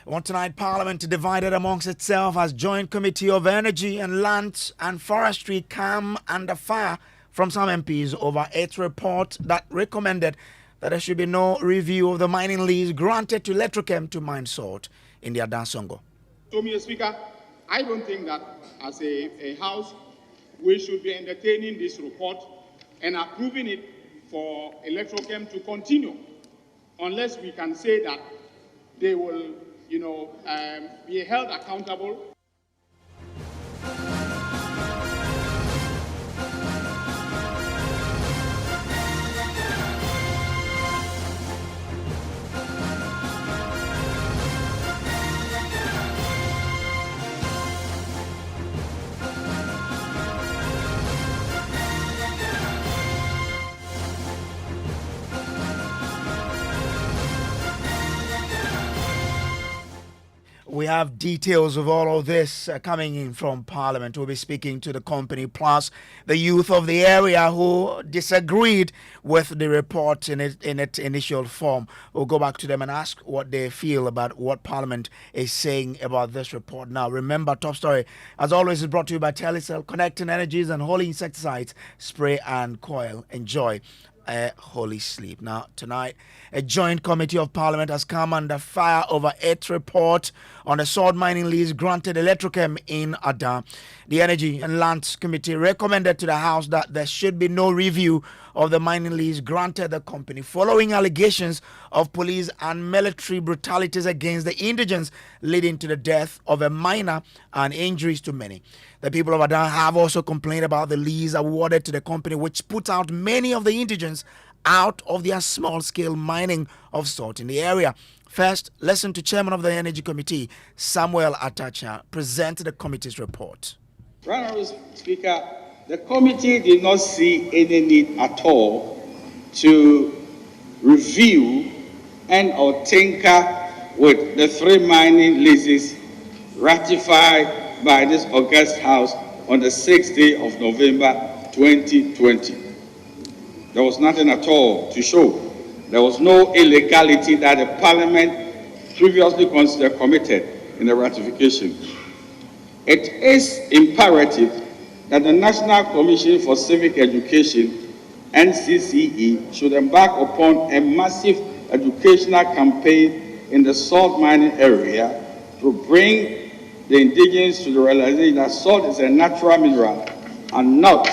On tonight, Parliament divided amongst itself as Joint Committee of Energy and Lands and Forestry come under fire from some MPs over its report that recommended that there should be no review of the mining lease granted to Electrochem to mine salt in the Ada Songhor. So, Mr. Speaker, I don't think that as a House, we should be entertaining this report and approving it for Electrochem to continue, unless we can say that they will, be held accountable. We have details of all of this coming in from Parliament. We'll be speaking to the company plus the youth of the area who disagreed with the report in its initial form. We'll go back to them and ask what they feel about what Parliament is saying about this report. Now, remember, Top Story, as always, is brought to you by Telecel, Connecting Energies and Holy Insecticides, Spray and Coil. Enjoy a holy sleep. Now, tonight, a joint committee of Parliament has come under fire over its report on the salt mining lease granted Electrochem in Ada. The Energy and Lands Committee recommended to the House that there should be no review of the mining lease granted the company following allegations of police and military brutalities against the indigents, leading to the death of a miner and injuries to many. The people of Ada have also complained about the lease awarded to the company, which put out many of the indigents out of their small-scale mining of salt in the area. First, listen to Chairman of the Energy Committee, Samuel Atacha, present the committee's report. Honourable Speaker, the committee did not see any need at all to review and or tinker with the 3 mining leases ratified by this august House on the 6th day of November 2020. There was nothing at all to show. There was no illegality that the Parliament previously committed in the ratification. It is imperative that the National Commission for Civic Education, NCCE, should embark upon a massive educational campaign in the salt mining area to bring the indigenous to the realization that salt is a natural mineral and not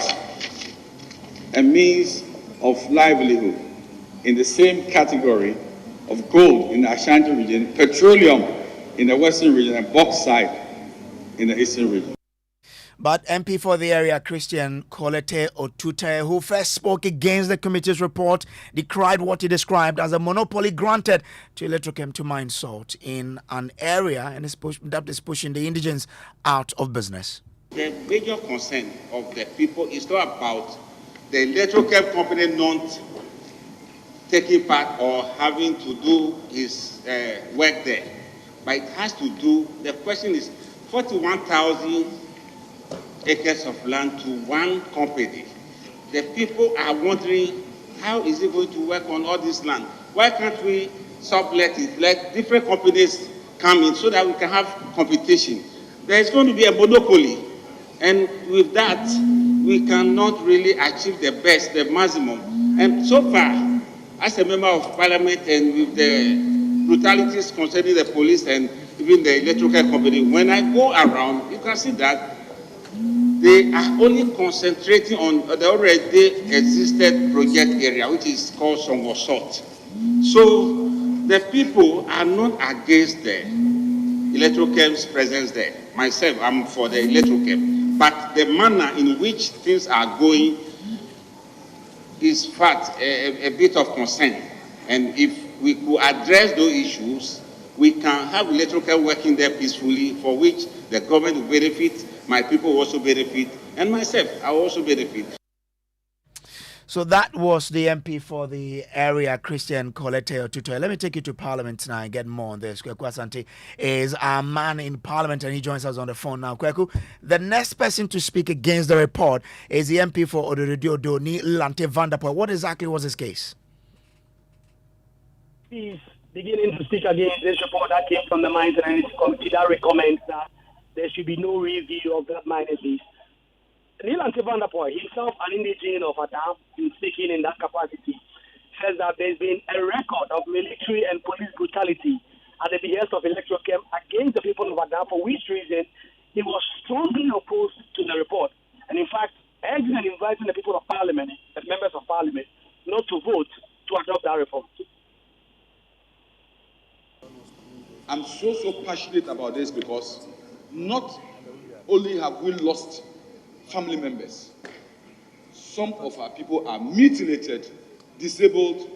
a means of livelihood in the same category of gold in the Ashanti region, petroleum in the western region, and bauxite in the eastern region. But MP for the area, Christian Kolete Otute, who first spoke against the committee's report, decried what he described as a monopoly granted to Electrochem to mine salt in an area and that is pushing the indigents out of business. The major concern of the people is not about the Electrochem company not taking part or having to do his work there, but it has to do, the question is 41,000 acres of land to one company. The people are wondering, how is it going to work on all this land? Why can't we sublet it, let different companies come in so that we can have competition? There is going to be a monopoly, and with that, we cannot really achieve the best, the maximum. And so far, as a member of Parliament and with the brutalities concerning the police and even the Electrochem company, when I go around, you can see that they are only concentrating on the already existed project area, which is called Songhor Salt. So the people are not against the Electrochem's presence there. Myself, I'm for the Electrochem. But the manner in which things are going is fact a bit of concern. And if we could address those issues, we can have Electrochem working there peacefully, for which the government will benefit, my people will also benefit, and myself, I will also benefit. So that was the MP for the area, Christian Kolete Otute. Let me take you to Parliament now and get more on this. Kweku Asante is our man in Parliament and he joins us on the phone now. Kweku, the next person to speak against the report is the MP for Odoredio Doni, Lante Vanderpoel. What exactly was his case? Is beginning to speak against this report that came from the Mines and Energy Committee that recommends that there should be no review of that mining lease. Neil Antivandapoy, himself an indigenous of Adam, in speaking in that capacity, says that there's been a record of military and police brutality at the behest of Electrochem against the people of Adam, for which reason he was strongly opposed to the report. And in fact, urging and inviting the people of Parliament, the members of Parliament, not to vote to adopt that report. I'm so passionate about this because not only have we lost family members, some of our people are mutilated, disabled,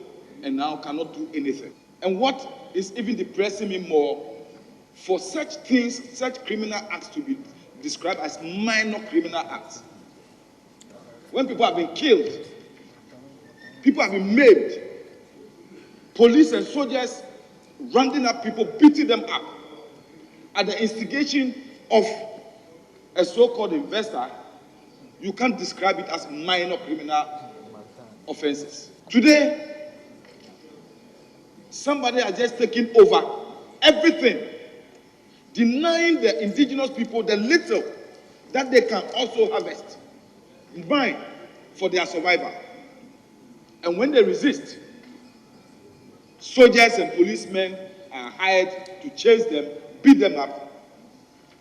and now cannot do anything. And what is even depressing me more, for such things, such criminal acts to be described as minor criminal acts. When people have been killed, people have been maimed, police and soldiers rounding up people, beating them up at the instigation of a so-called investor, you can't describe it as minor criminal offenses. Today, somebody has just taken over everything, denying the indigenous people the little that they can also harvest, mine for their survival. And when they resist, soldiers and policemen are hired to chase them, beat them up,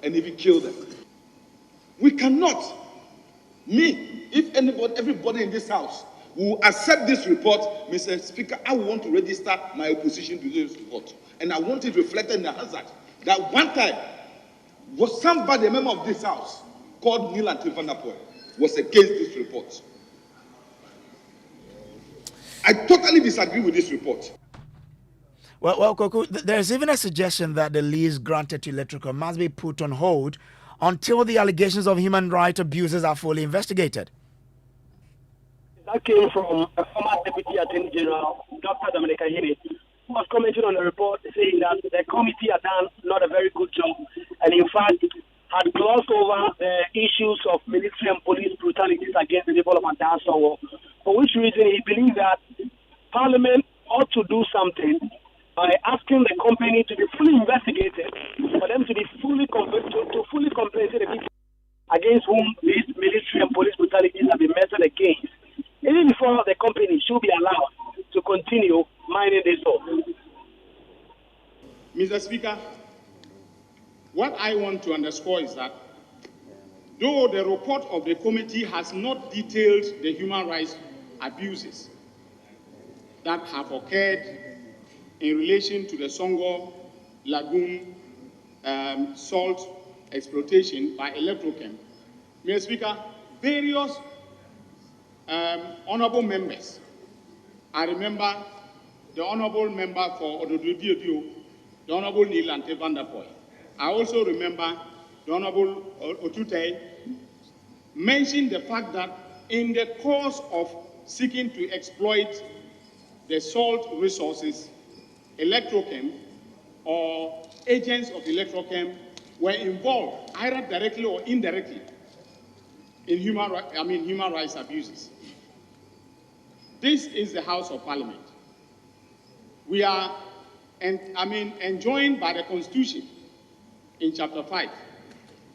and even kill them. We cannot, if everybody in this house will accept this report, Mr. Speaker, I want to register my opposition to this report. And I want it reflected in the hazard that one time was somebody, a member of this house, called Neil Antivandapoy, was against this report. I totally disagree with this report. Well, Koku, there's even a suggestion that the lease granted to Electrochem must be put on hold until the allegations of human rights abuses are fully investigated. That came from a former Deputy Attorney General, Dr. Dominica Hine, who was commenting on the report saying that the committee had done not a very good job, and in fact had glossed over the issues of military and police brutalities against the people of Ada Songhor, for which reason he believes that Parliament ought to do something by asking the company to be fully investigated, for them to be fully compensate the people against whom these military and police brutalities have been meted against, even before the company should be allowed to continue mining this ore. Mr. Speaker, what I want to underscore is that though the report of the committee has not detailed the human rights abuses that have occurred in relation to the Songhor Lagoon salt exploitation by Electrochem, Mr. Speaker, various honorable members, I remember the honorable member for Ododo, the honorable Neil Antivandapoy. I also remember the honorable Otute mentioned the fact that in the course of seeking to exploit the salt resources, Electrochem or agents of Electrochem were involved, either directly or indirectly, in human rights abuses. This is the House of Parliament. We are enjoined by the Constitution in Chapter 5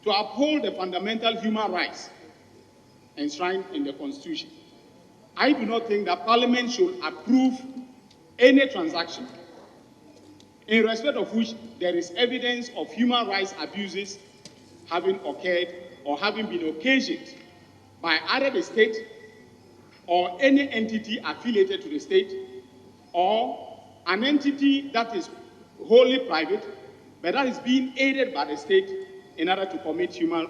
to uphold the fundamental human rights enshrined in the Constitution. I do not think that Parliament should approve any transaction in respect of which there is evidence of human rights abuses having occurred or having been occasioned by either the state or any entity affiliated to the state, or an entity that is wholly private, but that is being aided by the state in order to commit human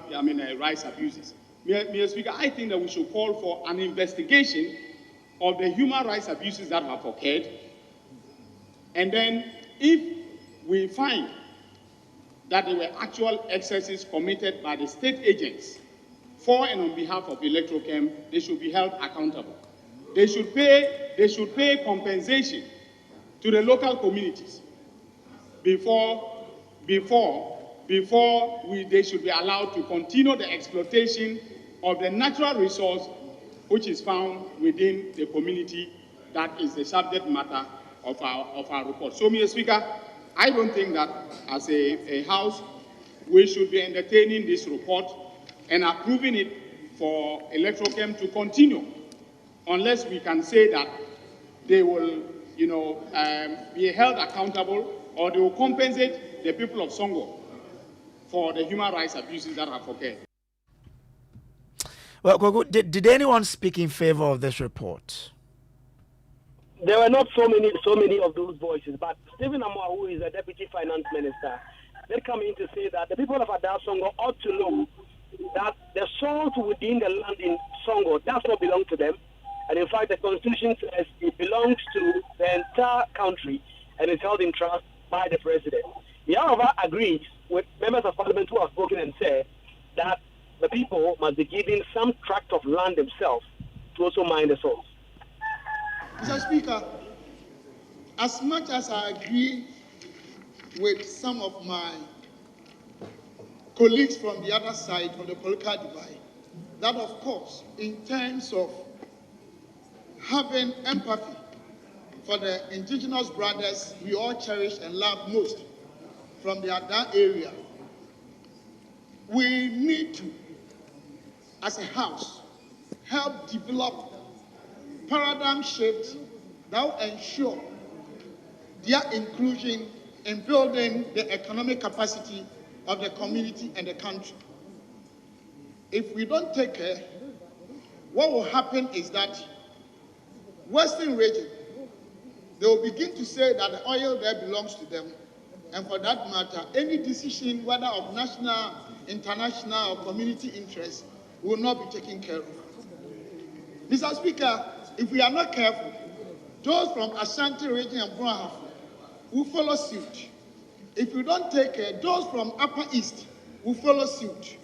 rights abuses. Mr. Speaker, I think that we should call for an investigation of the human rights abuses that have occurred, and then if we find that there were actual excesses committed by the state agents for and on behalf of Electrochem, they should be held accountable. They should pay compensation to the local communities before they should be allowed to continue the exploitation of the natural resource which is found within the community that is the subject matter our report. So, Mr. Speaker, I don't think that as a House, we should be entertaining this report and approving it for Electrochem to continue, unless we can say that they will, be held accountable or they will compensate the people of Songhor for the human rights abuses that have occurred. Well, Kwaku, did anyone speak in favor of this report? There were not so many of those voices, but Stephen Amwa, who is a deputy finance minister, they come in to say that the people of Ada Songhor ought to know that the salt within the land in Songhor does not belong to them. And in fact, the constitution says it belongs to the entire country and is held in trust by the president. He, however, agrees with members of parliament who have spoken and said that the people must be given some tract of land themselves to also mine the salt. Mr. Speaker, as much as I agree with some of my colleagues from the other side of the political divide, that of course, in terms of having empathy for the indigenous brothers we all cherish and love most from the Ada area, we need to, as a House, help develop paradigm shifts that will ensure their inclusion in building the economic capacity of the community and the country. If we don't take care, what will happen is that Western region, they will begin to say that the oil there belongs to them, and for that matter, any decision, whether of national, international, or community interest, will not be taken care of. Mr. Speaker, if we are not careful, those from Ashanti region and Brahaf will follow suit. If we don't take care, those from Upper East will follow suit.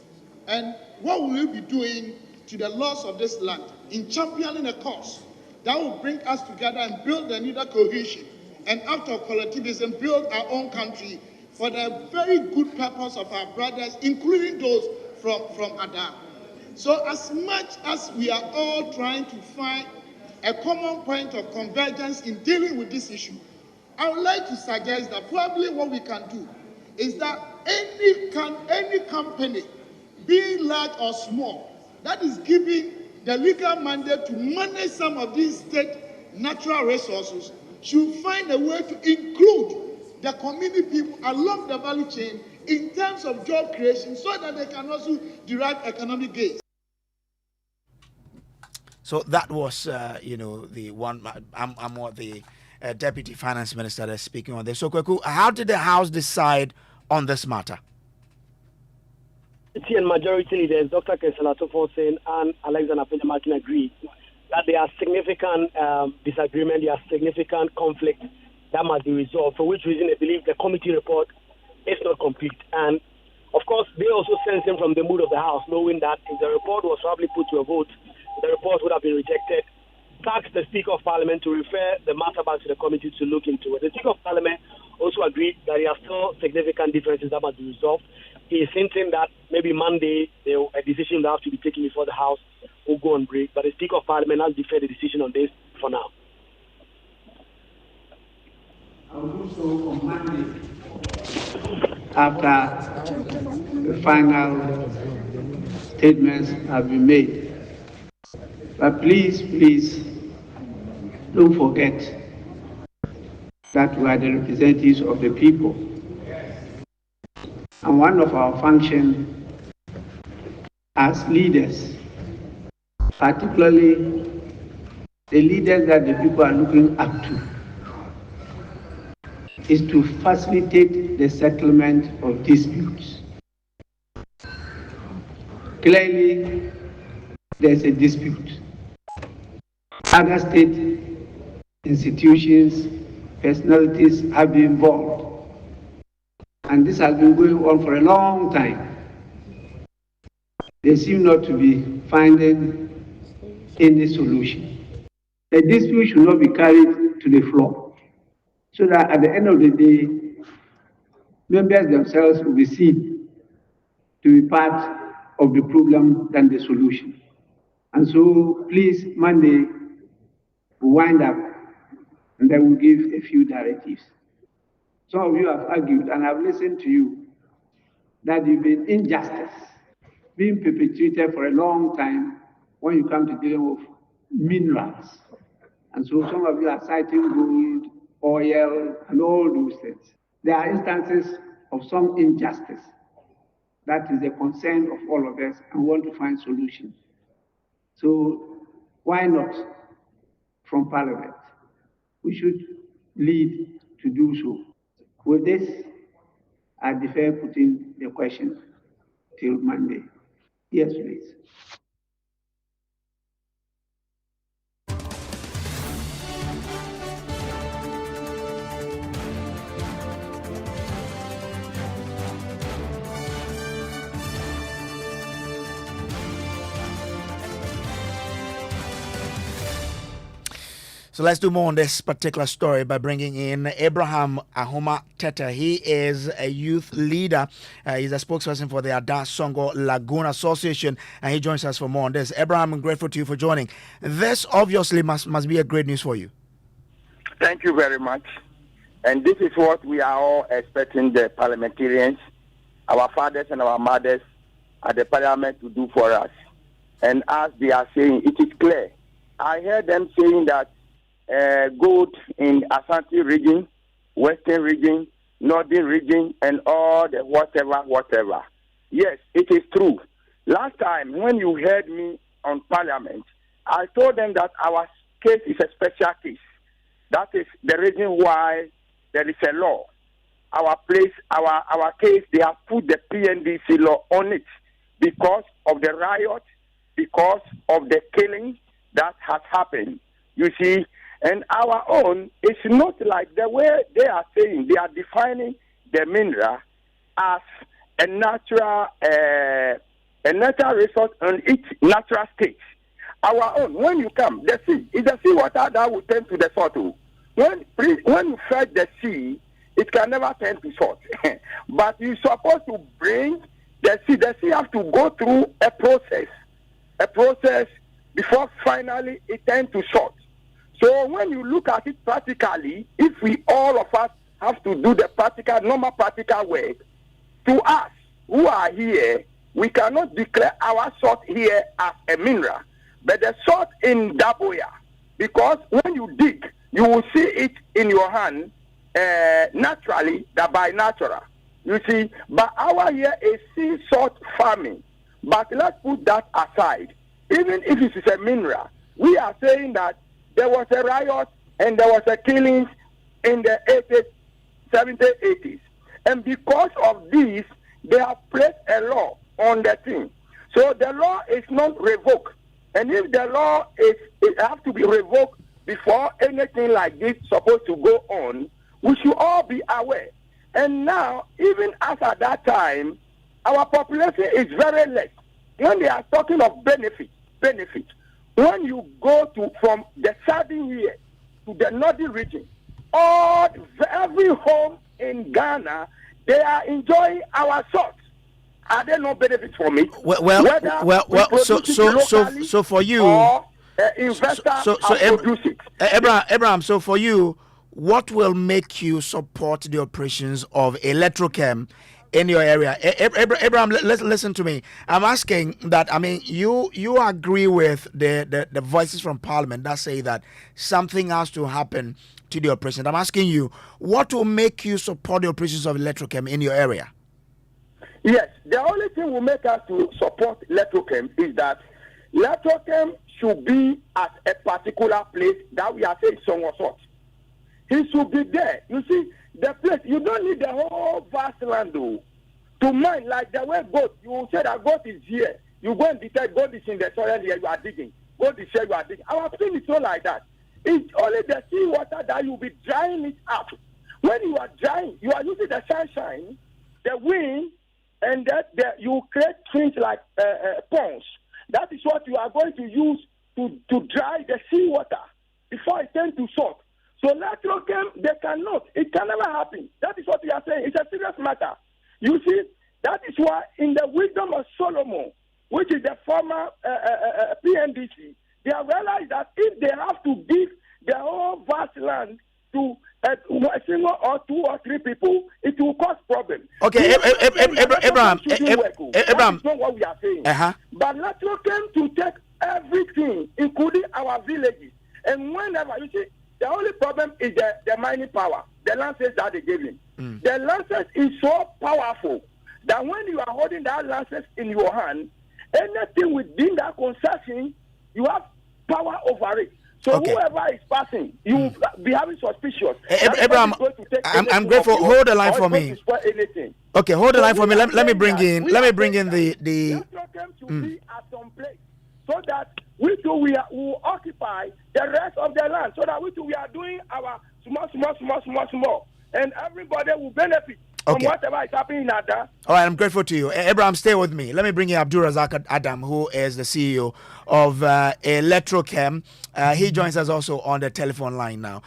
And what will we be doing to the loss of this land in championing a cause that will bring us together and build the needed cohesion and out of collectivism build our own country for the very good purpose of our brothers, including those from Ada. So as much as we are all trying to find a common point of convergence in dealing with this issue, I would like to suggest that probably what we can do is that any company, being large or small, that is giving the legal mandate to manage some of these state natural resources should find a way to include the community people along the value chain in terms of job creation so that they can also derive economic gains. So that was, the one. I'm the deputy finance minister that's speaking on this. So, Kwaku, how did the House decide on this matter? And majority leaders, Dr. Kesela Tofosen and Alexander Penyamakin agree that there are significant disagreement, there are significant conflict that must be resolved, for which reason they believe the committee report is not complete. And of course, they also sensing from the mood of the House, knowing that if the report was probably put to a vote, the report would have been rejected, tasked the Speaker of Parliament to refer the matter back to the committee to look into it. The Speaker of Parliament also agreed that there are still significant differences that must be resolved. He is hinting that maybe Monday a decision will have to be taken before the House will go on break, but the Speaker of Parliament has deferred the decision on this for now. I will do so on Monday after the final statements have been made. But please, don't forget that we are the representatives of the people. And one of our functions as leaders, particularly the leaders that the people are looking up to, is to facilitate the settlement of disputes. Clearly, there's a dispute. Other state institutions, personalities have been involved. And this has been going on for a long time. They seem not to be finding any solution. The dispute should not be carried to the floor, so that at the end of the day, members themselves will be seen to be part of the problem than the solution. And so, please, Monday, we wind up and then we'll give a few directives. Some of you have argued, and I've listened to you, that you've been injustice being perpetrated for a long time when you come to dealing with minerals. And so some of you are citing gold, oil, and all those things. There are instances of some injustice. That is the concern of all of us, and we want to find solutions. So why not from Parliament? We should lead to do so. With this, I defer putting the question till Monday. Yes, please. So let's do more on this particular story by bringing in Abraham Ahoma Tete. He is a youth leader. He's a spokesperson for the Ada Songhor Lagoon Association, and he joins us for more on this. Abraham, I'm grateful to you for joining. This obviously must be a great news for you. Thank you very much. And this is what we are all expecting the parliamentarians, our fathers and our mothers at the parliament to do for us. And as they are saying, it is clear. I heard them saying that gold in Ashanti region, Western region, Northern region, and all the whatever. Yes, it is true. Last time when you heard me on Parliament, I told them that our case is a special case. That is the reason why there is a law. Our case, they have put the PNDC law on it because of the riot, because of the killing that has happened. You see, and our own is not like the way they are saying. They are defining the mineral as a natural resource on its natural state. Our own, when you come, the sea is the sea water that will turn to the salt. When you fetch the sea, it can never turn to salt. But you're supposed to bring the sea. The sea has to go through a process before finally it turns to salt. So when you look at it practically, if we all of us have to do the normal practical work, to us who are here, we cannot declare our salt here as a mineral, but the salt in Daboya, because when you dig, you will see it in your hand naturally, by natural. You see, but our here is sea salt farming. But let's put that aside. Even if it is a mineral, we are saying that there was a riot and there was a killing in the 80s, 70s, 80s. And because of this, they have placed a law on the thing. So the law is not revoked. And if the law it has to be revoked before anything like this is supposed to go on, we should all be aware. And now, even as at that time, our population is very less. When they are talking of benefit, when you go from the southern here to the northern region, every home in Ghana, they are enjoying our salt. Are there no benefits from it? So for you, or investor produce it. Abraham, so for you, what will make you support the operations of Electrochem in your area? Abraham, listen to me. I'm asking that. I mean, you agree with the voices from Parliament that say that something has to happen to the operation. I'm asking you, what will make you support the operations of Electrochem in your area? Yes, the only thing will make us to support Electrochem is that Electrochem should be at a particular place that we are saying Songhor salt. He should be there. You see, the place, you don't need the whole vast land to mine, like the way goat. You say that goat is here. You go and detect goat is in the soil here, you are digging. Goat is here, you are digging. Our thing is not like that. It's only the sea water that you'll be drying it up. When you are drying, you are using the sunshine, the wind, and that you create things like ponds. That is what you are going to use to dry the sea water before it turns to salt. So Electrochem, they cannot. It can never happen. That is what we are saying. It's a serious matter. You see, that is why in the wisdom of Solomon, which is the former PNDC, they have realized that if they have to give their whole vast land Okay, Abraham. That is not what we are saying. Uh-huh. But Electrochem to take everything, including our villages, and whenever you see, the only problem is the mining power, the lances that they gave him. The lances is so powerful that when you are holding that lances in your hand, anything within that concession, you have power over it. So whoever is passing, you will be having suspicious. Abraham, I'm grateful. Hold the line for me. Okay, hold the line for me. Let me bring in the Electrochem should be at some place so that we too will occupy the rest of the land, so that we too we are doing our small, and everybody will benefit from whatever is happening in Ada. All right, I'm grateful to you. Abraham, stay with me. Let me bring in Abdul Razak Adam, who is the CEO of Electrochem. He joins us also on the telephone line now.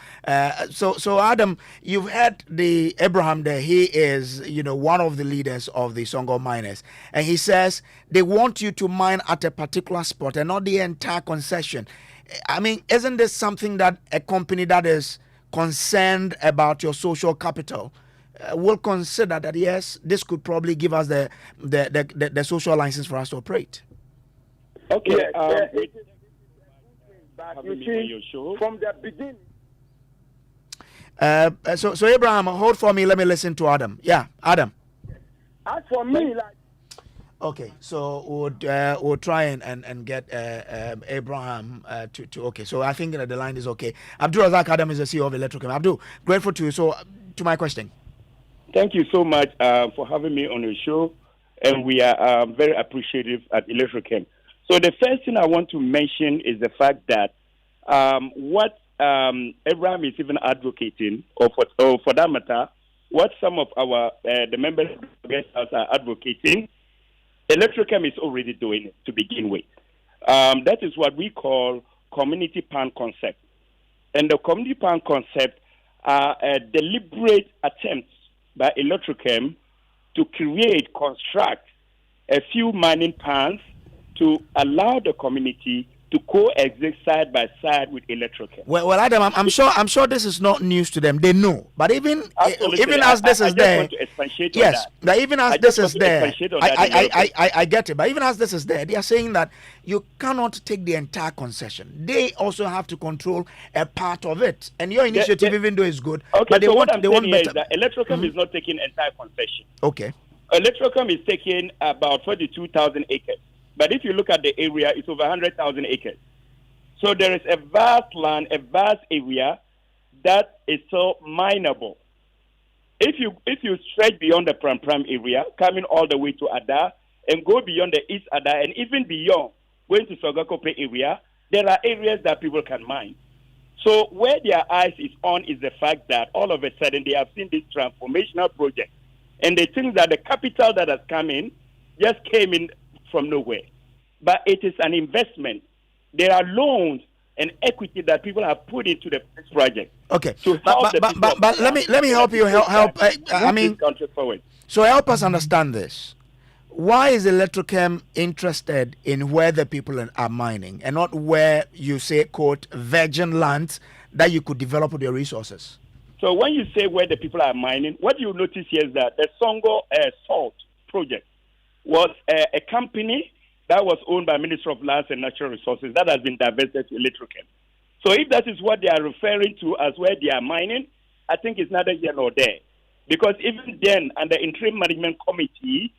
So Adam, you've heard the Abraham there. He is, one of the leaders of the Songhor miners, and he says they want you to mine at a particular spot and not the entire concession. I mean, isn't this something that a company that is concerned about your social capital will consider that, yes, this could probably give us the social license for us to operate? Okay. You see, from the beginning. So Abraham, hold for me. Let me listen to Adam. Yeah, Adam. As for me, like. Okay, so we'll try and get Abraham to okay. So I think that the line is okay. Abdul Razak Adam is the CEO of Electrochem. Abdul, grateful to you. So to my question. Thank you so much for having me on your show, and we are very appreciative at Electrochem. So the first thing I want to mention is the fact that what Abraham is even advocating, or for that matter, what some of our the members of the guest house are advocating, Electrochem is already doing it to begin with. That is what we call community pan concept. And the community pan concept are a deliberate attempts by Electrochem to construct a few mining pans to allow the community to coexist side by side with Electrochem. Well, Adam, I'm sure this is not news to them. They know, but even as this is there, yes, but even as this is there, I get it. But even as this is there, they are saying that you cannot take the entire concession. They also have to control a part of it. And your initiative, even though it's good, okay, but they so want what I'm saying better. Is that Electrochem is not taking entire concession. Okay. Electrochem is taking about 42,000 acres. But if you look at the area, it's over 100,000 acres. So there is a vast land, a vast area that is so mineable. If you stretch beyond the Pram area, coming all the way to Ada, and go beyond the East Ada, and even beyond, going to Sogakope area, there are areas that people can mine. So where their eyes is on is the fact that all of a sudden they have seen this transformational project, and they think that the capital that has come in just came in from nowhere. But it is an investment. There are loans and equity that people have put into this project. Okay, but let me help you help. I mean, so help us understand this. Why is Electrochem interested in where the people are mining and not where you say, quote, virgin lands that you could develop with your resources? So when you say where the people are mining, what you notice here is that the Songhor salt project was a company that was owned by Minister of Lands and Natural Resources that has been divested to Electrochem. So if that is what they are referring to as where they are mining, I think it's neither here nor there. Because even then, under interim management committee,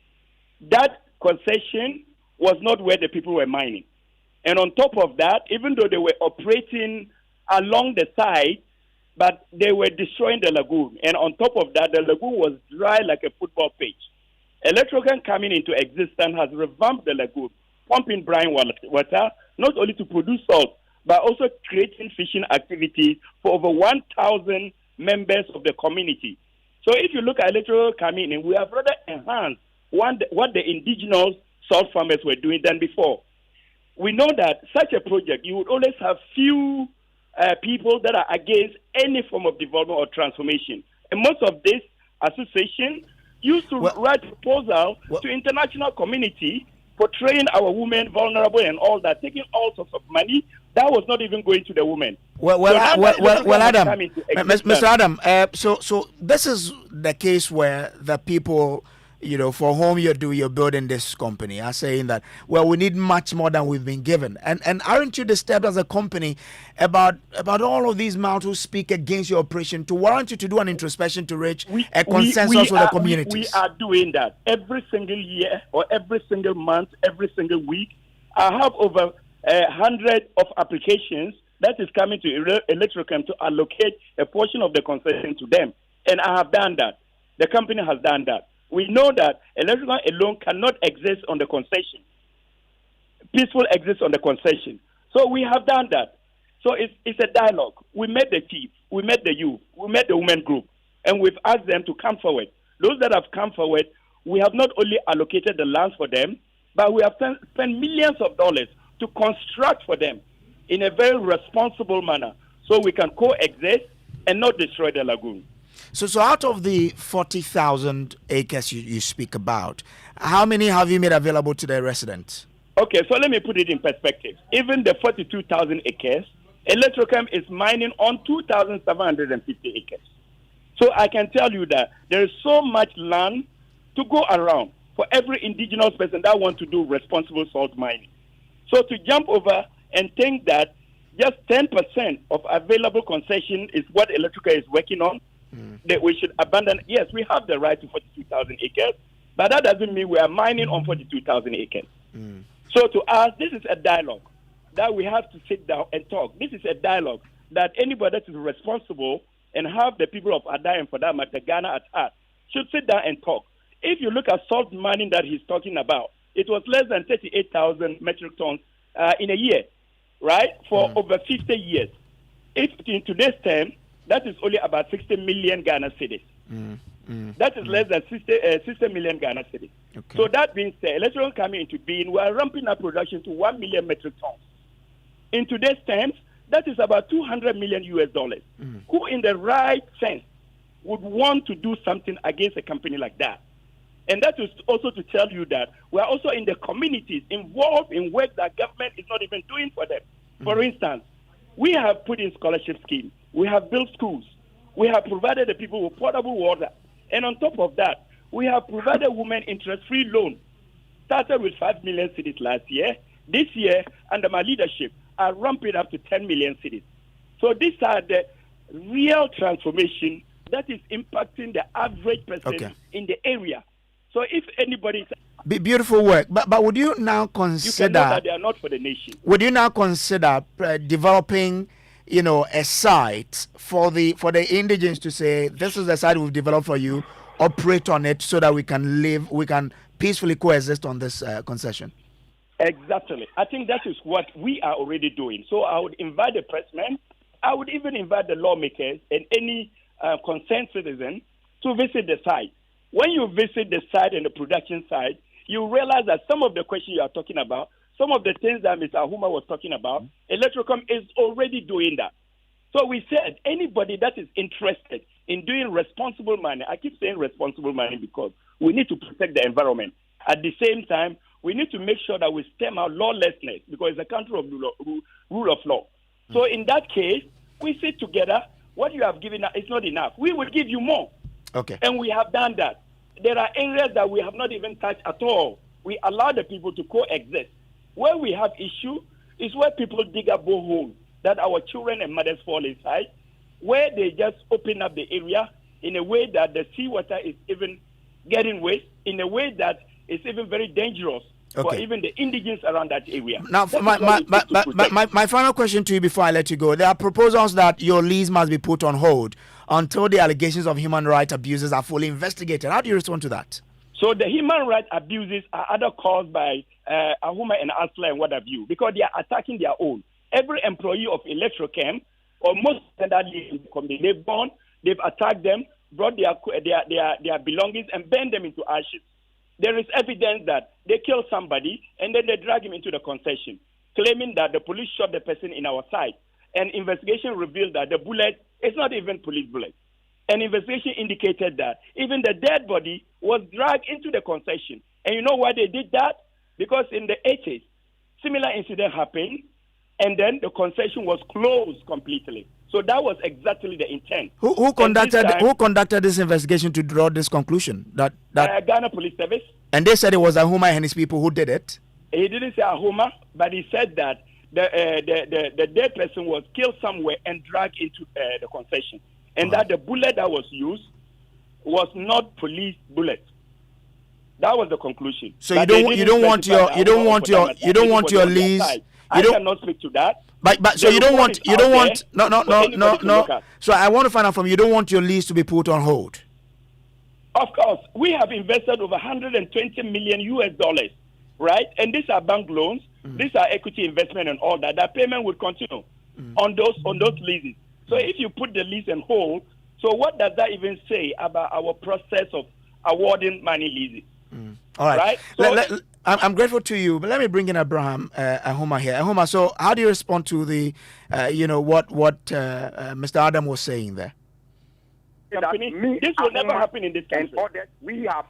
that concession was not where the people were mining. And on top of that, even though they were operating along the side, but they were destroying the lagoon. And on top of that, the lagoon was dry like a football pitch. Electrochem coming into existence has revamped the lagoon, pumping brine water, not only to produce salt, but also creating fishing activities for over 1,000 members of the community. So if you look at Electrochem coming in, we have rather enhanced what the indigenous salt farmers were doing than before. We know that such a project, you would always have few people that are against any form of development or transformation. And most of this association used to write proposal to international community portraying our women vulnerable and all that, taking all sorts of money that was not even going to the women. Well, Adam, Mr. Adam, so this is the case where the people for whom you're building this company are saying that, well, we need much more than we've been given. And aren't you disturbed as a company about all of these mouths who speak against your operation to warrant you to do an introspection to reach a consensus with the communities? We are doing that every single year or every single month, every single week. I have over 100 of applications that is coming to Electrochem to allocate a portion of the concession to them. And I have done that. The company has done that. We know that Electrochem alone cannot exist on the concession. Peaceful exists on the concession. So we have done that. So it's a dialogue. We met the chief, we met the youth, we met the women group, and we've asked them to come forward. Those that have come forward, we have not only allocated the lands for them, but we have spent millions of dollars to construct for them in a very responsible manner so we can coexist and not destroy the lagoon. So out of the 40,000 acres you speak about, how many have you made available to the residents? Okay, so let me put it in perspective. Even the 42,000 acres, Electrochem is mining on 2,750 acres. So I can tell you that there is so much land to go around for every indigenous person that wants to do responsible salt mining. So to jump over and think that just 10% of available concession is what Electrochem is working on, that we should abandon. Yes, we have the right to 42,000 acres, but that doesn't mean we are mining on 42,000 acres. So to us, this is a dialogue that we have to sit down and talk. This is a dialogue that anybody that is responsible and have the people of Ada and for that matter, Ghana at heart, should sit down and talk. If you look at salt mining that he's talking about, it was less than 38,000 metric tons in a year, right, for over 50 years. If in today's term, that is only about 60 million Ghana cedis. That is less than 60 million Ghana cedis. Okay. So that being said, Electrochem coming into being, we are ramping up production to 1 million metric tons. In today's terms, that is about $200 million US. Who in the right sense would want to do something against a company like that? And that is also to tell you that we are also in the communities involved in work that government is not even doing for them. For instance, we have put in scholarship schemes. We have built schools. We have provided the people with potable water. And on top of that, we have provided women interest-free loans. Started with 5 million cedis last year. This year, under my leadership, I ramped it up to 10 million cedis. So these are the real transformation that is impacting the average person in the area. So if anybody... Beautiful work. But would you now consider... You can know that they are not for the nation. Would you now consider developing, a site for the indigenes to say, this is the site we've developed for you, operate on it so that we can peacefully coexist on this concession? Exactly. I think that is what we are already doing. So I would invite the pressmen, I would even invite the lawmakers and any concerned citizen to visit the site. When you visit the site and the production site, you realize that some of the questions you are talking about, some of the things that Mr. Ahuma was talking about, Electrochem is already doing that. So we said anybody that is interested in doing responsible mining, I keep saying responsible mining because we need to protect the environment. At the same time, we need to make sure that we stem out lawlessness because it's a country of rule of law. So in that case, we sit together. What you have given us is not enough. We will give you more. Okay. And we have done that. There are areas that we have not even touched at all. We allow the people to coexist. Where we have issue is where people dig a borehole that our children and mothers fall inside, where they just open up the area in a way that the seawater is even getting waste, in a way that is even very dangerous for even the indigenes around that area. Now, my final question to you before I let you go. There are proposals that your lease must be put on hold until the allegations of human rights abuses are fully investigated. How do you respond to that? So the human rights abuses are either caused by Ahuma and Asla and what have you, because they are attacking their own. Every employee of Electrochem, or most of that they've gone, they've attacked them, brought their belongings and burned them into ashes. There is evidence that they killed somebody and then they drag him into the concession, claiming that the police shot the person in our site. And investigation revealed that the bullet is not even police bullet. An investigation indicated that even the dead body was dragged into the concession. And you know why they did that? Because in the 80s, similar incident happened, and then the concession was closed completely. So that was exactly the intent. Who conducted this investigation to draw this conclusion? That Ghana Police Service. And they said it was Ahuma and his people who did it. He didn't say Ahuma, but he said that the dead person was killed somewhere and dragged into the concession, and that the bullet that was used was not police bullet. That was the conclusion. So you don't want your lease. I cannot speak to that. But so you don't want no. So I want to find out from you. You don't want your lease to be put on hold. Of course, we have invested over $120 million US, right? And these are bank loans. These are equity investment and all that. That payment will continue on those leases. So if you put the lease on hold, so what does that even say about our process of awarding money leases? All right. So, I'm grateful to you, but let me bring in Abraham Ahuma here. Ahuma, so how do you respond to the, what Mr. Adam was saying there? This will never happen in this country. We are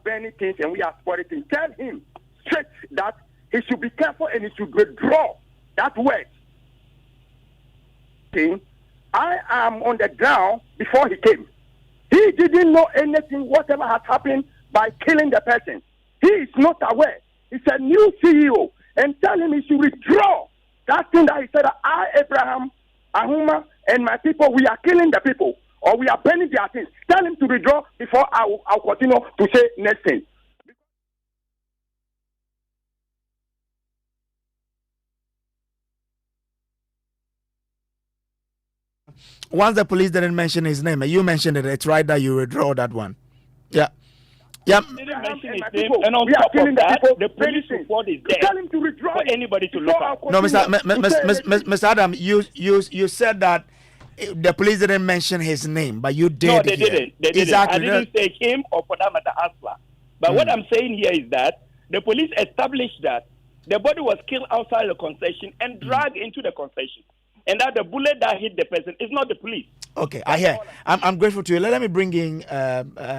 burning things and we are spoiling things. Tell him straight that he should be careful and he should withdraw that word. I am on the ground before he came. He didn't know anything, whatever has happened by killing the person. He is not aware. He's a new CEO. And tell him he should withdraw that thing that he said, I, Abraham, Ahuma, and my people, we are killing the people. Or we are burning their things. Tell him to withdraw before I'll continue to say next thing. Once the police didn't mention his name, you mentioned it. It's right that you withdraw that one. Yeah. Yeah. Didn't mention his name, and on top of that, the police report is there. Tell him to withdraw for anybody to look at. No, Mr. Adam, you said that the police didn't mention his name, but you did. No, they didn't. They didn't. Exactly. I didn't say him or for that matter Asla. But what I'm saying here is that the police established that the body was killed outside the concession and dragged into the concession, and that the bullet that hit the person is not the police. Okay, I hear. I'm grateful to you. Let me bring in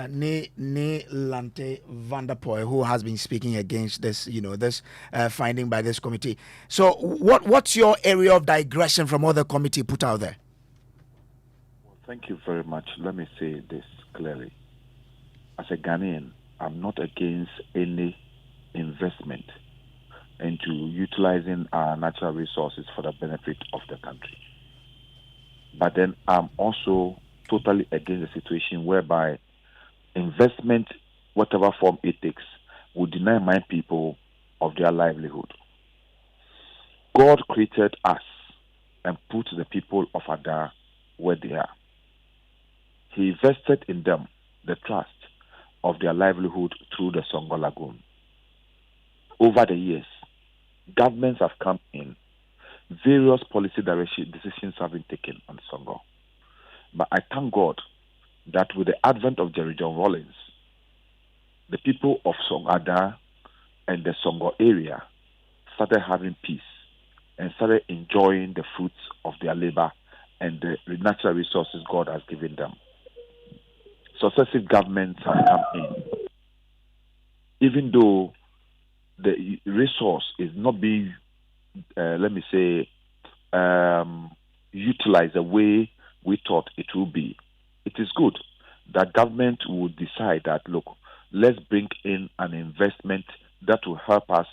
Ne Lante Vanderpoy, who has been speaking against this, this finding by this committee. So, what's your area of digression from what the committee put out there? Well, thank you very much. Let me say this clearly. As a Ghanaian, I'm not against any investment into utilizing our natural resources for the benefit of the country. But then I'm also totally against the situation whereby investment, whatever form it takes, will deny my people of their livelihood. God created us and put the people of Ada where they are. He invested in them the trust of their livelihood through the Songhor Lagoon. Over the years, governments have come in. Various policy decisions have been taken on Songhor. But I thank God that with the advent of Jerry John Rawlings, the people of Ada and the Songhor area started having peace and started enjoying the fruits of their labor and the natural resources God has given them. Successive governments have come in. Even though the resource is not being utilized the way we thought it would be. It is good that government would decide that, look, let's bring in an investment that will help us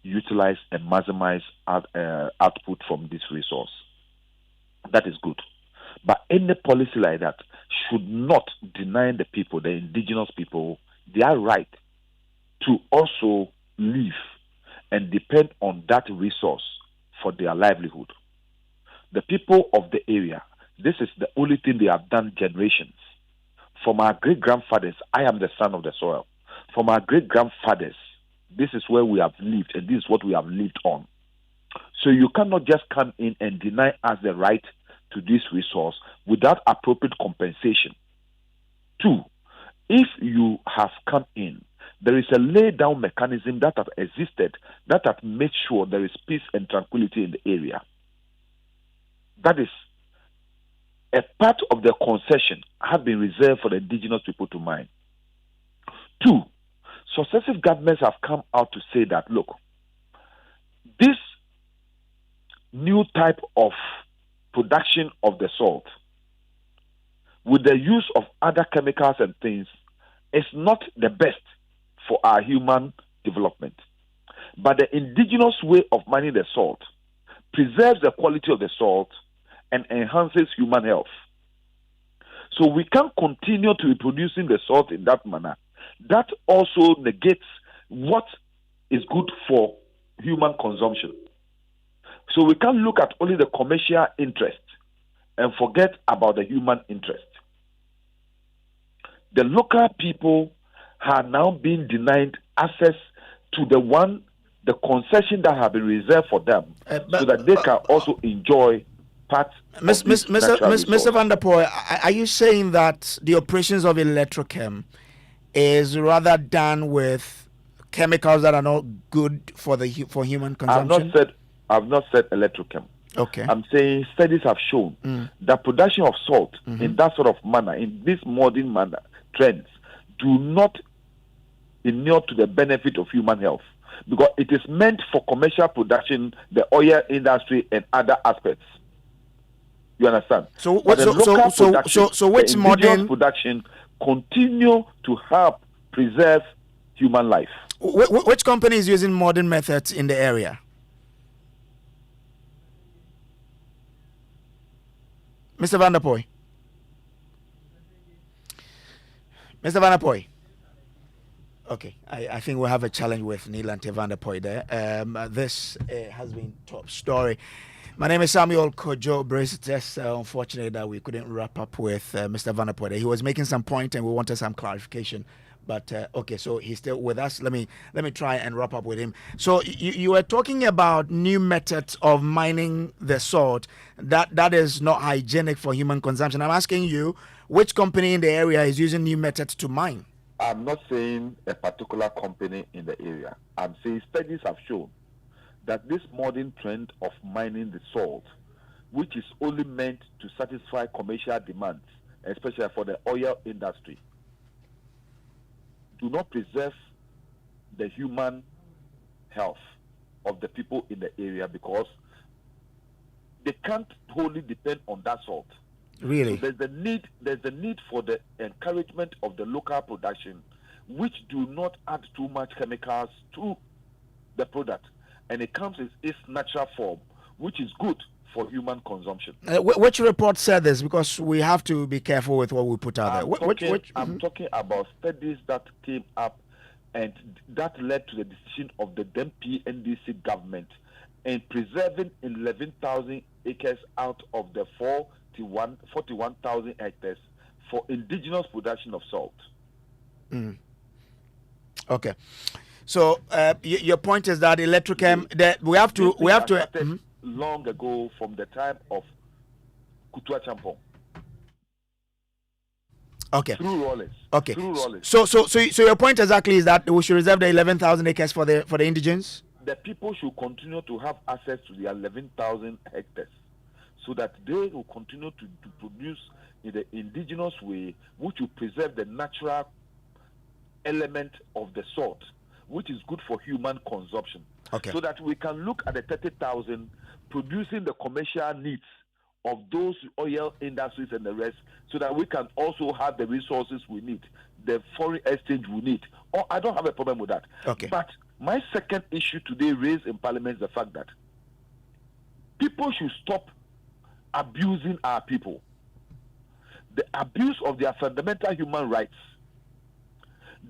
utilize and maximize output from this resource. That is good. But any policy like that should not deny the people, the indigenous people, their right to also live and depend on that resource for their livelihood. The people of the area, this is the only thing they have done generations. From our great-grandfathers, I am the son of the soil. From our great-grandfathers, this is where we have lived and this is what we have lived on. So you cannot just come in and deny us the right to this resource without appropriate compensation. 2, if you have come in, there is a lay-down mechanism that has existed that has made sure there is peace and tranquility in the area. That is a part of the concession have been reserved for the indigenous people to mine. 2, successive governments have come out to say that, look, this new type of production of the salt with the use of other chemicals and things is not the best for our human development. But the indigenous way of mining the salt preserves the quality of the salt and enhances human health. So we can continue to be producing the salt in that manner. That also negates what is good for human consumption. So we can look at only the commercial interest and forget about the human interest. The local people are now being denied access to the concession that have been reserved for them, so that they can also enjoy parts of Mr. Van der Poel, are you saying that the operations of Electrochem is rather done with chemicals that are not good for human consumption? I've not said Electrochem. Okay. I'm saying studies have shown that production of salt in that sort of manner, in this modern manner, trends, do not inure to the benefit of human health, because it is meant for commercial production, the oil industry, and other aspects. You understand? So which modern production continue to help preserve human life? Which company is using modern methods in the area? Mr. Van der Poel. Mr. Van der Poel. Okay, I think we'll have a challenge with Neil and Van der Poel there. This has been top story. My name is Samuel Kojo Brace. It's just unfortunate that we couldn't wrap up with Mr. Van der Poel. He was making some point and we wanted some clarification. But okay, so he's still with us. Let me try and wrap up with him. So you were talking about new methods of mining the salt that is not hygienic for human consumption. I'm asking you, which company in the area is using new methods to mine? I'm not saying a particular company in the area. I'm saying studies have shown that this modern trend of mining the salt, which is only meant to satisfy commercial demands, especially for the oil industry, do not preserve the human health of the people in the area, because they can't wholly depend on that salt. Really? So there's a need for the encouragement of the local production, which do not add too much chemicals to the product, and it comes in its natural form, which is good for human consumption. Which report said this? Because we have to be careful with what we put out there. I'm talking about studies that came up and that led to the decision of the then PNDC government in preserving 11,000 acres out of the 41,000 hectares for indigenous production of salt. Okay, so your point is that Electrochem, that we have to long ago, from the time of Kutua Champong. Okay. Through Rollins. Okay. Through Rollins. So your point exactly is that we should reserve the 11,000 acres for the indigents? The people should continue to have access to the 11,000 hectares, so that they will continue to produce in the indigenous way, which will preserve the natural element of the salt, which is good for human consumption. Okay. So that we can look at the 30,000 producing the commercial needs of those oil industries and the rest, so that we can also have the resources we need, the foreign exchange we need. Or I don't have a problem with that. Okay. But my second issue today raised in Parliament is the fact that people should stop abusing our people. The abuse of their fundamental human rights,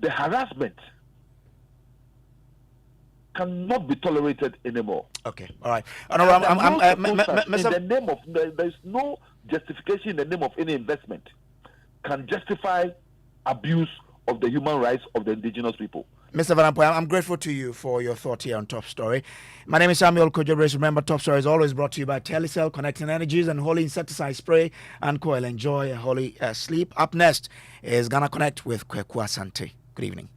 the harassment, cannot be tolerated anymore. Okay, all right. In the name of, there is no justification in the name of any investment can justify abuse of the human rights of the indigenous people. Mr. Van der Poel, I'm grateful to you for your thought here on Top Story. My name is Samuel Kojo Brace. Remember, Top Story is always brought to you by Telecel, Connecting Energies and Holy Insecticide Spray and Coil. Enjoy a holy sleep. Up next is Ghana Connect with Kweku Asante. Good evening.